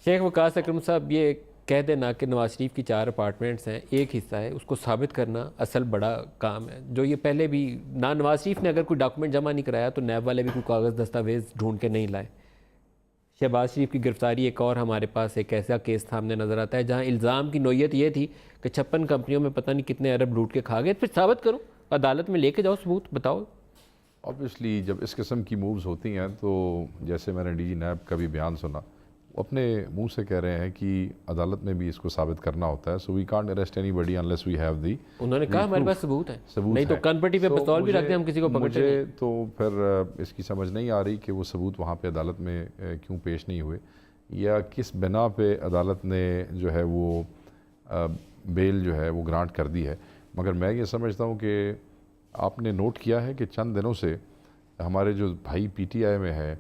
शेख वकास अकरम साहब, ये कह देना कि नवाज शरीफ की 4 अपार्टमेंट्स हैं, एक हिस्सा है, उसको साबित करना असल बड़ा काम है। जो ये पहले भी ना नवाज शरीफ ने अगर कोई डॉक्यूमेंट जमा नहीं कराया तो नैब वाले भी कोई कागज़ दस्तावेज़ ढूंढ के नहीं लाए। शहबाज शरीफ की गिरफ्तारी एक और हमारे पास एक ऐसा केस सामने नज़र आता है जहाँ इल्ज़ाम की नोयत ये थी कि 56 कंपनियों में पता नहीं कितने अरब लूट के खा गए। फिर साबित करो, अदालत में लेके जाओ, सबूत बताओ। ऑब्वियसली जब इस किस्म की मूव्स होती हैं तो जैसे मैंने डीजी नैब का भी बयान सुना, वो अपने मुंह से कह रहे हैं कि अदालत में भी इसको साबित करना होता है। So we can't arrest anybody unless we have the, उन्होंने कहा हमारे पास सबूत है, नहीं तो कनपट्टी पे So, पिस्तौल भी रखते हैं, हम किसी को पकड़ते मुझे नहीं। तो फिर इसकी समझ नहीं आ रही कि वो सबूत वहाँ पे अदालत में क्यों पेश नहीं हुए, या किस बिना पे अदालत ने जो है वो बेल जो है वो ग्रांट कर दी है। मगर मैं ये समझता हूँ कि आपने नोट किया है कि चंद दिनों से हमारे जो भाई पीटीआई में है,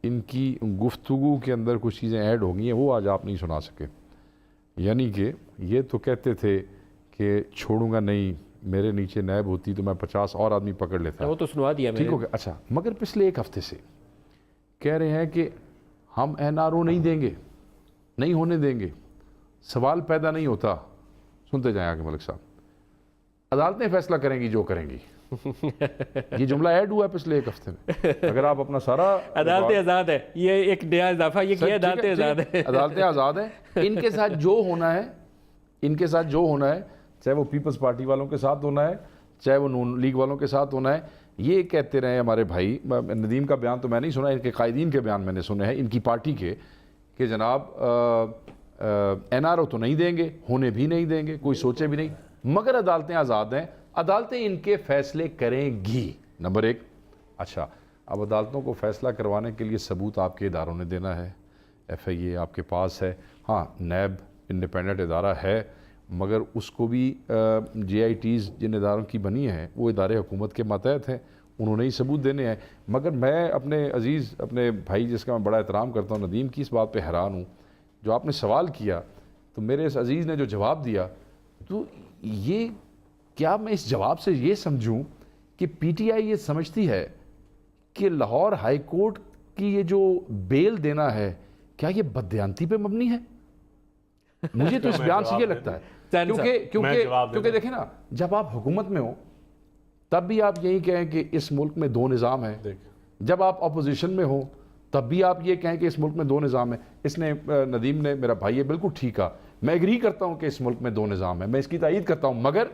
इनकी गुफ्तगू के अंदर कुछ चीज़ें ऐड हो गई हैं, वो आज आप नहीं सुना सके। यानी कि ये तो कहते थे कि छोड़ूंगा नहीं, मेरे नीचे नैब होती तो मैं 50 और आदमी पकड़ लेता। वो तो सुनवा दिया ठीक हो गया। अच्छा, मगर पिछले एक हफ्ते से कह रहे हैं कि हम एनआरओ नहीं देंगे, नहीं होने देंगे, सवाल पैदा नहीं होता। सुनते जाएं आगे मलिक साहब, अदालतें फैसला करेंगी जो करेंगी। ये जुमला ऐड हुआ है पिछले एक हफ्ते में। अगर आप अपना सारा अदालतें आज़ाद है, ये एक नया इजाफा ये किया, अदालतें आज़ाद है। अदालतें आज़ाद हैं, इनके साथ जो होना है, इनके साथ जो होना है, चाहे वो पीपल्स पार्टी वालों के साथ होना है, चाहे वो नून लीग वालों के साथ होना है, ये कहते रहे हमारे भाई। नदीम का बयान तो मैं नहीं सुना, इनके कायदीन के बयान मैंने सुने हैं इनकी पार्टी के, कि जनाब एनआरओ तो नहीं देंगे, होने भी नहीं देंगे, कोई सोचे भी नहीं, मगर अदालतें आज़ाद हैं, अदालतें इनके फैसले करेंगी। नंबर 1। अच्छा, अब अदालतों को फैसला करवाने के लिए सबूत आपके इदारों ने देना है, FIA आपके पास है, हाँ नैब इंडिपेंडेंट इदारा है, मगर उसको भी JITs जिन इदारों की बनी हैं वो इदारे हुकूमत के मातहत हैं, उन्होंने ही सबूत देने हैं। मगर मैं अपने अजीज़ अपने भाई जिसका मैं बड़ा एहतराम करता हूँ नदीम की इस बात पर हैरान हूँ। जो आपने सवाल किया तो मेरे इस अजीज़ ने जो जवाब दिया, तो ये क्या मैं इस जवाब से ये समझूं कि PTI ये समझती है कि लाहौर हाई कोर्ट की ये जो बेल देना है, क्या ये बदयांती पे मबनी है? मुझे तो इस बयान से ये लगता है, क्योंकि देखें ना, जब आप हुकूमत में हो तब भी आप यही कहें कि इस मुल्क में 2 निज़ाम है, जब आप अपोजिशन में हो तब भी आप ये कहें कि इस मुल्क में 2 निज़ाम है। इसने नदीम ने, मेरा भाई, ये बिल्कुल ठीक कहा, मैं एग्री करता हूँ कि इस मुल्क में 2 निज़ाम है, मैं इसकी तायीद करता हूँ, मगर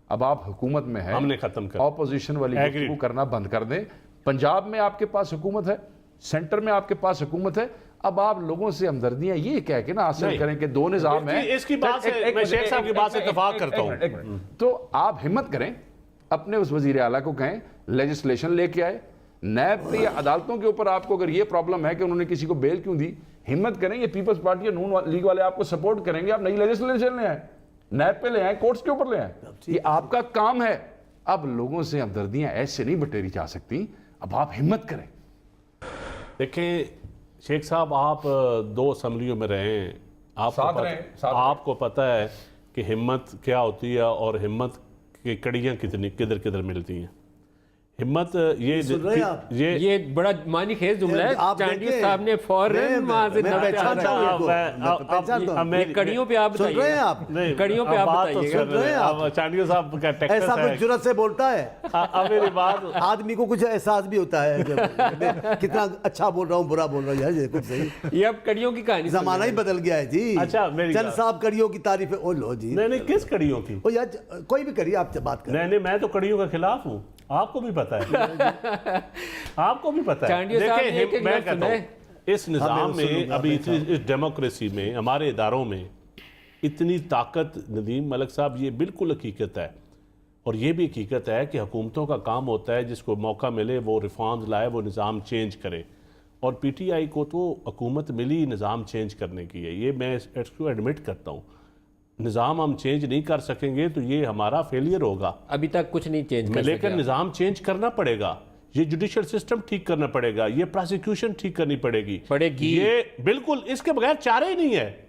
अब आप हुकूमत में हैं, हमने खत्म कर ऑपोजिशन वाली गुफ्तगू करना बंद कर दें। पंजाब में आपके पास हुकूमत है, सेंटर में आपके पास हुकूमत है, अब आप लोगों से हमदर्दियां ये कह के ना हासिल करें कि 2 निज़ाम है। इसकी बात से मैं शेख साहब की बात से इत्तेफाक करता हूं। तो आप हिम्मत करें, अपने उस वजीर आला को कहें लेजिस्लेशन लेके आए, नैब पे या अदालतों के ऊपर आपको अगर ये प्रॉब्लम है कि उन्होंने किसी को बेल क्यों दी, हिम्मत करें, ये पीपल्स पार्टी या नून लीग वाले आपको सपोर्ट करेंगे, आप नई लेजिस्लेशन ले आए, नैब पे ले आए, कोर्ट्स के ऊपर ले आए, ये आपका काम है। अब लोगों से हमदर्दियां ऐसे नहीं बटेरी जा सकती, अब आप हिम्मत करें। देखें शेख साहब, आप 2 असम्बलियों में रहे हैं, आपको पता है कि हिम्मत क्या होती है और हिम्मत की कड़ियाँ किधर किधर मिलती हैं। हिम्मत ये बड़ा मानी खेज जुमला है। चांडिया साहब ने फौरन वहां से कड़ियों पे आप सुन रहे हैं आप, कड़ियों पे आप बताइएगा। चांडिया साहब का टेक्सास ऐसा कुछ जुर्रत से बोलता है, अब मेरी बात, आदमी को कुछ एहसास भी होता है कितना अच्छा बोल रहा हूँ, बुरा बोल रहा हूँ, यार कुछ सही। ये अब कड़ियों की कहानी, जमाना ही बदल गया है जी। अच्छा, चंद साहब कड़ियों की तारीफ है, ओ लो जी। नहीं, किस कड़ियों की? ओ यार कोई भी कड़िए, आपसे बात कर। नहीं, मैं तो कड़ियों के खिलाफ हूँ, आपको भी पता है। आपको भी पता है। देखिए, मैं कहता हूं इस निज़ाम में, अभी इस डेमोक्रेसी में, हमारे इदारों में इतनी ताकत, नदीम मलिक साहब, ये बिल्कुल हकीकत है। और ये भी हकीकत है कि हुकूमतों का काम होता है जिसको मौका मिले वो रिफॉर्म्स लाए, वो निज़ाम चेंज करे। और PTI को तो हुकूमत मिली निज़ाम चेंज करने की है, ये मैं इसको एडमिट करता हूँ। निज़ाम हम चेंज नहीं कर सकेंगे तो ये हमारा फेलियर होगा। अभी तक कुछ नहीं चेंज कर, लेकिन निज़ाम चेंज करना पड़ेगा, ये जुडिशल सिस्टम ठीक करना पड़ेगा, ये प्रोसिक्यूशन ठीक करनी पड़ेगी, ये बिल्कुल, इसके बगैर चारे ही नहीं है।